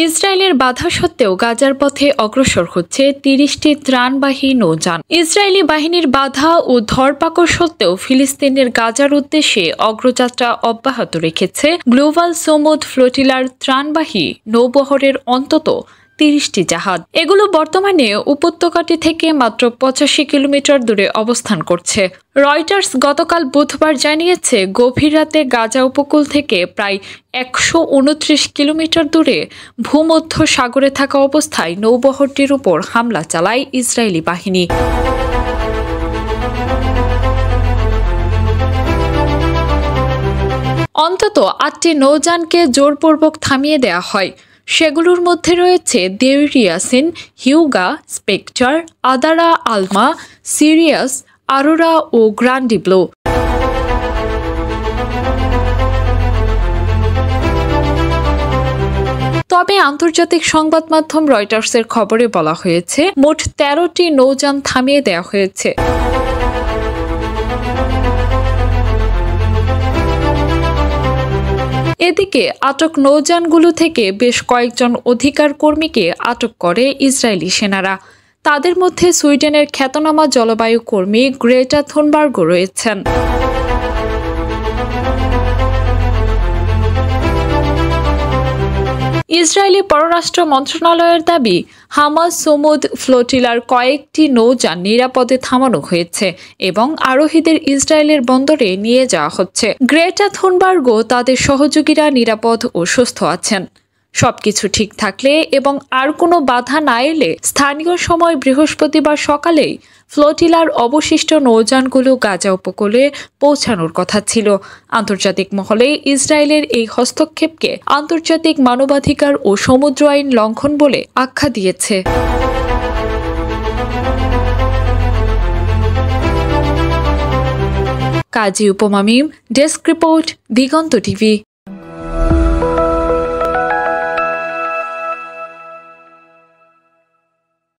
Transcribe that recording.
ইসরায়েলের বাধা সত্ত্বেও গাজার পথে অগ্রসর হচ্ছে 30টি ত্রাণবাহী নৌযান। ইসরায়েলি বাহিনীর বাধা ও ধরপাকড় সত্ত্বেও ফিলিস্তিনের গাজার উদ্দেশ্যে অগ্রযাত্রা অব্যাহত রেখেছে গ্লোবাল সমুদ ফ্লোটিলার ত্রাণবাহী নৌবহরের অন্তত 30টি জাহাজ। এগুলো বর্তমানে উপত্যকাটি থেকে মাত্র 85 কিলোমিটার দূরে অবস্থান করছে। রয়টার্স গতকাল বুধবার জানিয়েছে, গভীর রাতে গাজা উপকূল থেকে প্রায় 129 কিলোমিটার দূরে ভূমধ্য সাগরে থাকা অবস্থায় নৌবহরটির উপর হামলা চালায় ইসরায়েলি বাহিনী। অন্তত 8টি নৌযানকে জোরপূর্বক থামিয়ে দেওয়া হয়। সেগুলোর মধ্যে রয়েছে দেউর ইয়াসিন, হিউগা, স্পেকটার, আদারা, আলমা, সিরিয়াস, আরোরা ও গ্রান্ডিব্লো। তবে আন্তর্জাতিক সংবাদ মাধ্যম রয়টার্সের খবরে বলা হয়েছে, মোট 13টি নৌযান থামিয়ে দেওয়া হয়েছে। এদিকে আটক নৌযানগুলো থেকে বেশ কয়েকজন অধিকার কর্মীকে আটক করে ইসরায়েলি সেনারা। তাদের মধ্যে সুইডেনের খ্যাতনামা জলবায়ু কর্মী গ্রেটা থুনবার্গও রয়েছেন। ইসরায়েলি পররাষ্ট্র মন্ত্রণালয়ের দাবি, হামাস সমুদ ফ্লোটিলার কয়েকটি নৌযান নিরাপদে থামানো হয়েছে এবং আরোহীদের ইসরায়েলের বন্দরে নিয়ে যাওয়া হচ্ছে। গ্রেটা থুনবার্গও তাদের সহযোগীরা নিরাপদ ও সুস্থ আছেন। সবকিছু ঠিক থাকলে এবং আর কোনো বাধা না এলে স্থানীয় সময় বৃহস্পতিবার সকালেই ফ্লোটিলার অবশিষ্ট নৌযানগুলো গাজা উপকূলে পৌঁছানোর কথা ছিল। আন্তর্জাতিক মহলে ইসরায়েলের এই হস্তক্ষেপকে আন্তর্জাতিক মানবাধিকার ও সমুদ্র আইন লঙ্ঘন বলে আখ্যা দিয়েছে। কাজী উপমা মিম, ডেস্ক রিপোর্ট, দিগন্ত টিভি।